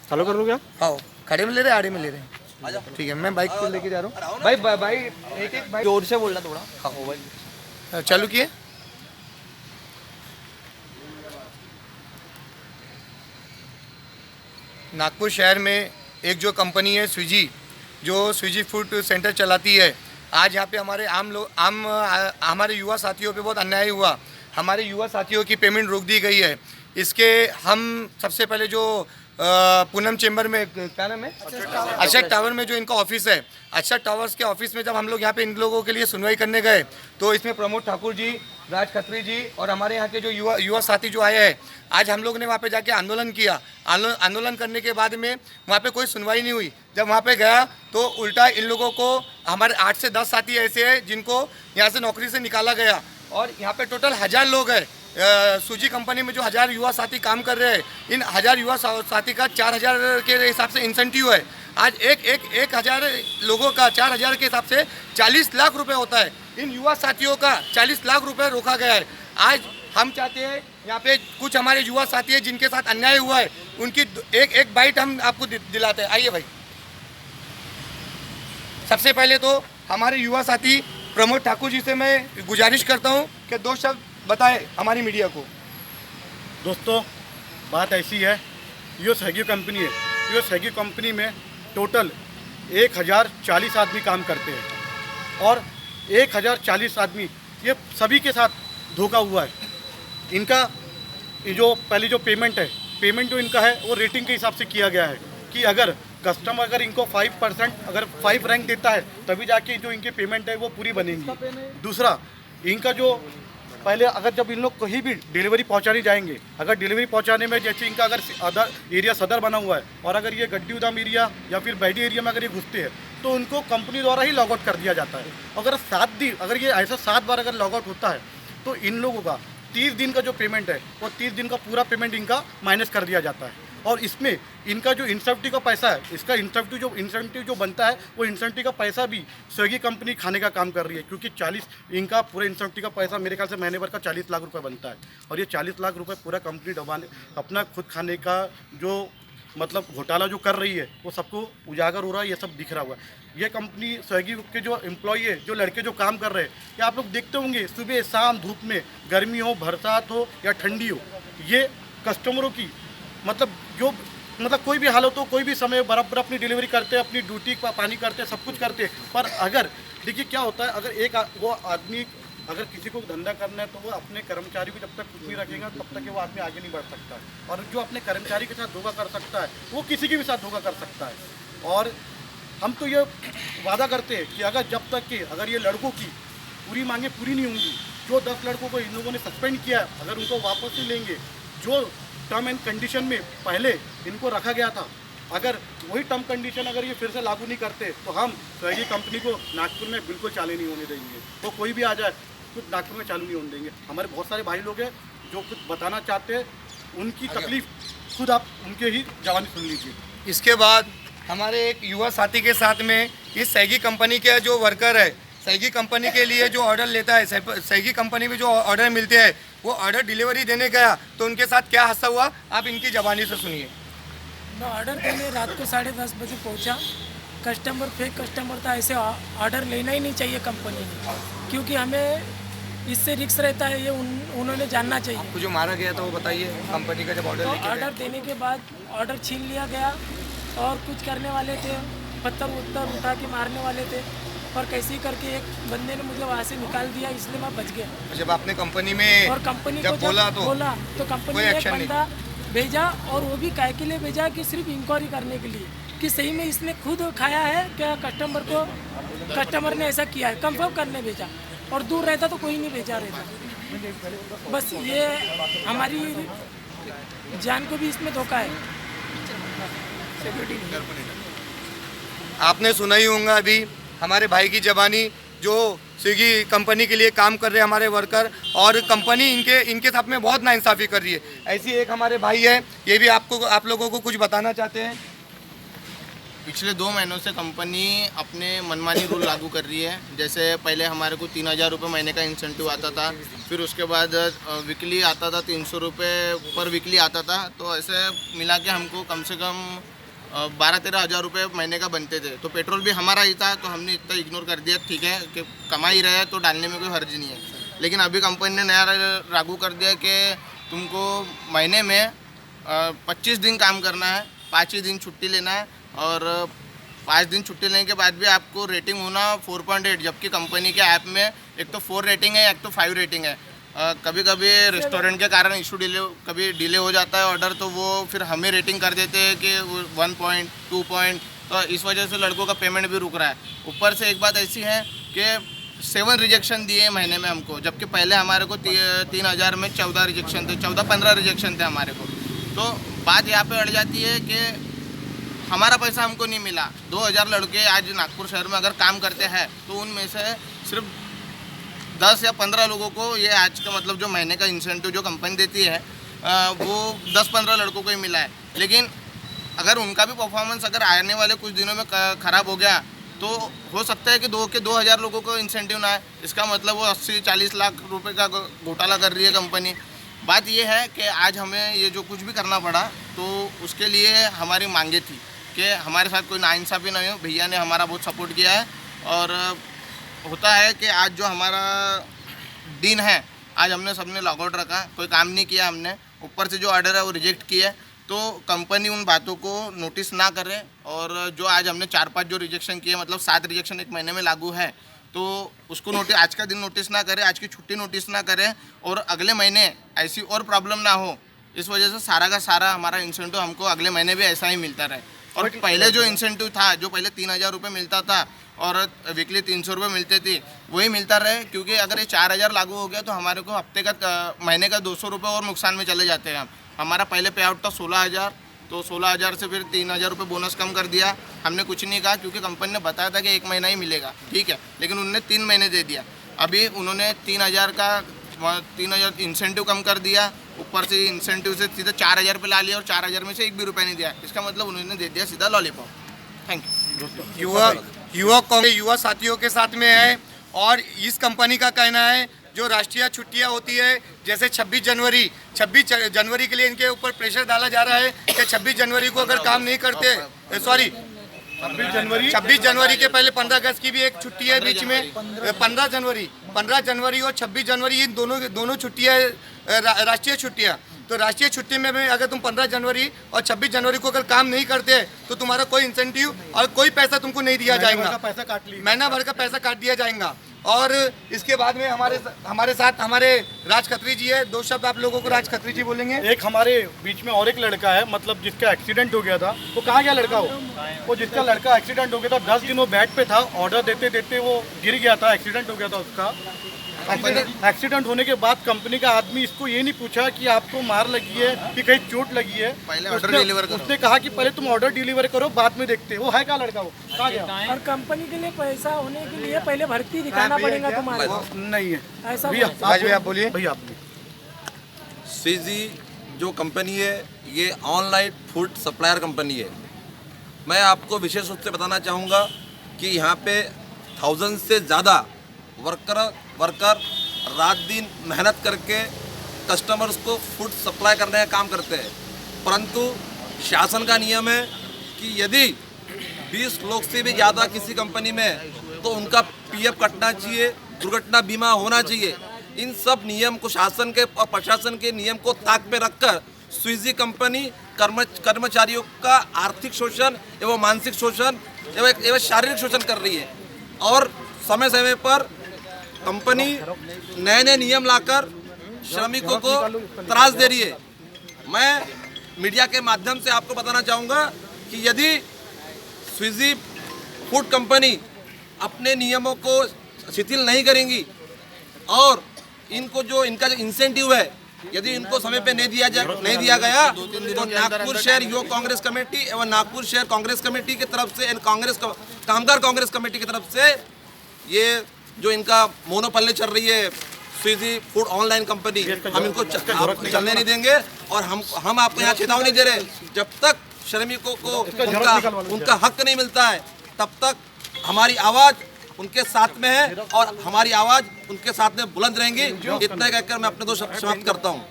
चालू कर लूँ क्या? हाँ, खड़े में ले रहे, आड़े में ले रहे हैं। ठीक है, मैं बाइक लेके जा रहा हूँ। भाई एक बाइक जोर से बोलना थोड़ा। हाँ मोबाइल चालू किए। नागपुर शहर में एक जो कंपनी है स्विगी, जो स्विगी फूड सेंटर चलाती है, आज यहाँ पे हमारे हमारे युवा साथियों पे बहुत अन्याय हुआ। हमारे युवा साथियों की पेमेंट रोक दी गई है। इसके हम सबसे पहले जो पूनम चेंबर में, क्या नाम है, अशोक टावर में जो इनका ऑफिस है, अशोक टावर्स के ऑफिस में जब हम लोग यहाँ पे इन लोगों के लिए सुनवाई करने गए तो इसमें प्रमोद ठाकुर जी, राज खत्री जी और हमारे यहाँ के जो युवा साथी जो आए हैं, आज हम लोग ने वहाँ पे जाके आंदोलन किया। आंदोलन करने के बाद में वहाँ पे कोई सुनवाई नहीं हुई। जब वहाँ पे गया तो उल्टा इन लोगों को, हमारे 8 से 10 साथी ऐसे हैं जिनको यहाँ से नौकरी से निकाला गया। और यहाँ पे टोटल 1000 लोग हैं। स्विगी कंपनी में जो 1000 युवा साथी काम कर रहे हैं, इन 1000 युवा साथी का 4000 के हिसाब से इंसेंटिव है। आज एक 1000 लोगों का 4000 के हिसाब से 40 लाख रुपए होता है। इन युवा साथियों का 40 लाख रुपए रोका गया है। आज हम चाहते हैं यहाँ पे कुछ हमारे युवा साथी हैं जिनके साथ अन्याय हुआ है, उनकी एक बाइट हम आपको दिलाते हैं। आइए भाई। सबसे पहले तो हमारे युवा साथी प्रमोद ठाकुर जी से मैं गुजारिश करता हूँ कि 2 शब्द बताएं हमारी मीडिया को। दोस्तों, बात ऐसी है, ये स्विगी कंपनी है। ये स्विगी कंपनी में टोटल 1040 आदमी काम करते हैं और 1040 आदमी ये सभी के साथ धोखा हुआ है। इनका जो पहले जो पेमेंट जो इनका है वो रेटिंग के हिसाब से किया गया है कि अगर कस्टमर अगर इनको 5% अगर 5 रैंक देता है तभी जाके जो इनकी पेमेंट है वो पूरी बनेगी। दूसरा, इनका जो पहले अगर जब इन लोग कहीं भी डिलीवरी पहुंचाने जाएंगे, अगर डिलीवरी पहुंचाने में जैसे इनका अगर अदर एरिया सदर बना हुआ है और अगर ये गड्डी उदाम एरिया या फिर बैडी एरिया में अगर ये घुसते हैं तो उनको कंपनी द्वारा ही लॉग आउट कर दिया जाता है। अगर 7 दिन अगर ये ऐसा 7 बार अगर लॉग आउट होता है तो इन लोगों का 30 दिन का जो पेमेंट है वो 30 दिन का पूरा पेमेंट इनका माइनस कर दिया जाता है। और इसमें इनका जो इंसेंटिव का पैसा है, इसका इंसेंटिव जो बनता है वो इंसेंटिव का पैसा भी स्विगी कंपनी खाने का काम कर रही है, क्योंकि 40 इनका पूरे इंसेंटिव का पैसा मेरे ख्याल से महीने भर का 40 लाख रुपए बनता है। और ये 40 लाख रुपए पूरा कंपनी दबाने अपना खुद खाने का जो मतलब घोटाला जो कर रही है वो सबको उजागर हो रहा है, ये सब दिख रहा हुआ है। ये कंपनी स्विगी के जो एम्प्लॉई है, जो लड़के जो काम कर रहे हैं, ये आप लोग देखते होंगे सुबह शाम धूप में, गर्मी हो, बरसात हो या ठंडी हो, ये कस्टमरों की मतलब कोई भी हालत हो, कोई भी समय बराबर अपनी डिलीवरी करते हैं, अपनी ड्यूटी का पानी करते हैं, सब कुछ करते हैं। पर अगर देखिए क्या होता है, अगर वो आदमी अगर किसी को धंधा करना है तो वो अपने कर्मचारी को जब तक खुद नहीं रखेगा तब तक वो आदमी आगे नहीं बढ़ सकता है। और जो अपने कर्मचारी के साथ धोखा कर सकता है वो किसी के भी साथ धोखा कर सकता है। और हम तो ये वादा करते हैं कि अगर जब तक कि अगर ये लड़कों की पूरी मांगे पूरी नहीं होंगी, जो 10 लड़कों को इन लोगों ने सस्पेंड किया है अगर उनको वापस नहीं लेंगे, जो टर्म एंड कंडीशन में पहले इनको रखा गया था, अगर वही टर्म कंडीशन अगर ये फिर से लागू नहीं करते तो हम स्विगी कंपनी को नागपुर में बिल्कुल चालू नहीं होने देंगे। तो कोई भी आ जाए कुछ नागपुर में चालू नहीं होने देंगे। हमारे बहुत सारे भाई लोग हैं जो कुछ बताना चाहते हैं, उनकी तकलीफ खुद आप उनके ही जवानी सुन लीजिए। इसके बाद हमारे एक युवा साथी के साथ में इस स्विगी कंपनी के जो वर्कर है, स्विगी कंपनी के लिए जो ऑर्डर लेता है, स्विगी कंपनी में जो ऑर्डर मिलते हैं, वो ऑर्डर डिलीवरी देने गया तो उनके साथ क्या हादसा हुआ आप इनकी ज़बानी से सुनिए। मैं ऑर्डर देने रात को 10:30 बजे पहुंचा। कस्टमर फेक कस्टमर था, ऐसे ऑर्डर लेना ही नहीं चाहिए कंपनी ने, क्योंकि हमें इससे रिस्क रहता है, ये उन्होंने जानना चाहिए। आपको जो मारा गया था वो बताइए। कंपनी का जब ऑर्डर देने के बाद ऑर्डर छीन लिया गया और कुछ करने वाले थे, पत्थर उत्तर उठा के मारने वाले थे, और कैसे ही करके एक बंदे ने मुझे वहाँ से निकाल दिया, इसलिए मैं बच गया। जब आपने कंपनी में और कंपनी जब को बोला तो कंपनी ने एक बंदा भेजा, और वो भी काय के लिए भेजा कि सिर्फ इंक्वायरी करने के लिए कि सही में इसने खुद खाया है क्या, कस्टमर ने ऐसा किया है कंफर्म करने भेजा, और दूर रहता तो कोई नहीं भेजा रहता। बस ये हमारी जान को भी इसमें धोखा है। आपने सुना ही होगा अभी हमारे भाई की ज़बानी, जो स्विगी कंपनी के लिए काम कर रहे हैं हमारे वर्कर, और कंपनी इनके साथ में बहुत नाइंसाफ़ी कर रही है। ऐसी एक हमारे भाई है, ये भी आप लोगों को कुछ बताना चाहते हैं। पिछले 2 महीनों से कंपनी अपने मनमानी रूल लागू कर रही है। जैसे पहले हमारे को 3000 रुपये महीने का इंसेंटिव आता था, फिर उसके बाद वीकली आता था 300 रुपये पर वीकली आता था। तो ऐसे मिला के हमको कम से कम 12-13 हज़ार रुपये महीने का बनते थे। तो पेट्रोल भी हमारा ही था, तो हमने इतना इग्नोर कर दिया, ठीक है कि कमा ही रहे हैं तो डालने में कोई हर्ज नहीं है। लेकिन अभी कंपनी ने नया लागू कर दिया कि तुमको महीने में 25 दिन काम करना है, 5 ही दिन छुट्टी लेना है, और 5 दिन छुट्टी लेने के बाद भी आपको रेटिंग होना 4.8, जबकि कंपनी के ऐप में एक तो 4 रेटिंग है, एक तो 5 रेटिंग है। कभी कभी रेस्टोरेंट के कारण इशू कभी डिले हो जाता है ऑर्डर, तो वो फिर हमें रेटिंग कर देते हैं कि 1 पॉइंट 2 पॉइंट, तो इस वजह से लड़कों का पेमेंट भी रुक रहा है। ऊपर से एक बात ऐसी है कि 7 रिजेक्शन दिए महीने में हमको, जबकि पहले हमारे को 3000 में 14 रिजेक्शन थे, 14-15 रिजेक्शन थे हमारे को। तो बात यहाँ पे अड़ जाती है कि हमारा पैसा हमको नहीं मिला। 2000 लड़के आज नागपुर शहर में अगर काम करते हैं तो उनमें से सिर्फ 10 या 15 लोगों को ये आज का मतलब जो महीने का इंसेंटिव जो कंपनी देती है वो 10-15 लड़कों को ही मिला है। लेकिन अगर उनका भी परफॉर्मेंस अगर आने वाले कुछ दिनों में ख़राब हो गया तो हो सकता है कि 2000 लोगों को इंसेंटिव ना आए। इसका मतलब वो 80-40 लाख रुपए का घोटाला कर रही है कंपनी। बात ये है कि आज हमें ये जो कुछ भी करना पड़ा तो उसके लिए हमारी मांगे थी कि हमारे साथ कोई नाइंसाफ़ी नहीं हो। भैया ने हमारा बहुत सपोर्ट किया है, और होता है कि आज जो हमारा दिन है, आज हमने सबने लॉग आउट रखा, कोई काम नहीं किया हमने, ऊपर से जो ऑर्डर है वो रिजेक्ट किया। तो कंपनी उन बातों को नोटिस ना करे, और जो आज हमने 4-5 जो रिजेक्शन किए, मतलब 7 रिजेक्शन एक महीने में लागू है, तो उसको आज का दिन नोटिस ना करे, आज की छुट्टी नोटिस ना करे, और अगले महीने ऐसी और प्रॉब्लम ना हो। इस वजह से सारा का सारा हमारा इंसेंटिव हमको अगले महीने भी ऐसा ही मिलता रहे। और पहले जो इंसेंटिव था, जो पहले 3000 रुपये मिलता था और वीकली 300 रुपये मिलते थे, वही मिलता रहे। क्योंकि अगर ये 4000 लागू हो गया तो हमारे को हफ्ते का महीने का 200 रुपये और नुकसान में चले जाते हैं। हमारा पहले पे आउट था 16000, तो 16000 से फिर 3000 रुपये बोनस कम कर दिया। हमने कुछ नहीं कहा क्योंकि कंपनी ने बताया था कि 1 महीना ही मिलेगा, ठीक है, लेकिन उन्होंने 3 महीने दे दिया। अभी उन्होंने 3000 इंसेंटिव कम कर दिया, ऊपर से इंसेंटिव से सीधा 4000 पे ला लिया, और 4000 में से 1 भी रुपया नहीं दिया। इसका मतलब उन्होंने दे दिया सीधा लॉलीपॉप। Thank you. युवा साथियों के साथ में है, और इस कंपनी का कहना है जो राष्ट्रीय छुट्टियां होती है, जैसे 26 जनवरी के लिए इनके ऊपर प्रेशर डाला जा रहा है कि 26 जनवरी को अगर काम नहीं करते, 26 जनवरी के पहले 15 अगस्त की भी एक छुट्टी है बीच में, 15 जनवरी और 26 जनवरी, इन दोनों छुट्टियाँ राष्ट्रीय छुट्टियाँ। तो राष्ट्रीय छुट्टी में भी अगर तुम 15 जनवरी और 26 जनवरी को अगर काम नहीं करते तो तुम्हारा कोई इंसेंटिव और कोई पैसा तुमको नहीं दिया जाएगा, महीना भर का पैसा काट दिया जाएगा। और इसके बाद में हमारे साथ हमारे राज खत्री जी है। 2 शब्द आप लोगों को राज खत्री जी बोलेंगे। एक हमारे बीच में और एक लड़का है, मतलब जिसका एक्सीडेंट हो गया था। वो कहाँ गया लड़का? वो जिसका लड़का एक्सीडेंट हो गया था, 10 दिन वो बेड पे था, ऑर्डर देते देते वो गिर गया था, एक्सीडेंट हो गया था उसका। एक्सीडेंट होने के बाद कंपनी का आदमी इसको ये नहीं पूछा कि आपको मार लगी है कि कहीं चोट लगी है, पहले ऑर्डर डिलीवर करो। उसने कहा कि पहले तुम ऑर्डर डिलीवर करो, बाद में देखते। वो है क्या लड़का? वो कहाँ गया? और कंपनी के लिए पैसा होने के लिए पहले भर्ती दिखाना पड़ेगा तुम्हारे को। नहीं है ऐसा भैया, आप बोलिए। भैया स्विगी जो कंपनी है ये ऑनलाइन फूड सप्लायर कंपनी है। मैं आपको विशेष रूप से बताना चाहूँगा कि यहाँ पे 1000 से ज़्यादा वर्कर रात दिन मेहनत करके कस्टमर्स को फूड सप्लाई करने का काम करते हैं। परंतु शासन का नियम है कि यदि 20 लोग से भी ज़्यादा किसी कंपनी में, तो उनका पीएफ कटना चाहिए, दुर्घटना बीमा होना चाहिए। इन सब नियम को शासन के और प्रशासन के नियम को ताक पे रखकर स्विगी कंपनी कर्मचारियों का आर्थिक शोषण एवं मानसिक शोषण एवं शारीरिक शोषण कर रही है। और समय समय पर कंपनी नए नियम लाकर श्रमिकों को त्रास दे रही है। मैं मीडिया के माध्यम से आपको बताना चाहूँगा कि यदि स्विगी फूड कंपनी अपने नियमों को शिथिल नहीं करेंगी और इनका जो इंसेंटिव है, यदि इनको समय पे नहीं दिया गया तो नागपुर शहर युवा कांग्रेस कमेटी एवं नागपुर शहर कांग्रेस कमेटी की तरफ से, कामगार कांग्रेस कमेटी की तरफ से, ये जो इनका मोनोपोली चल रही है स्विगी फूड ऑनलाइन कंपनी, हम इनको चलने नहीं देंगे। और हम आपको यहाँ चेतावनी दे रहे हैं, जब तक श्रमिकों को उनका हक नहीं मिलता है तब तक हमारी आवाज़ उनके साथ में है और हमारी आवाज़ उनके साथ में बुलंद रहेंगी। इतना कहकर मैं अपने 2 शब्द समाप्त करता हूँ।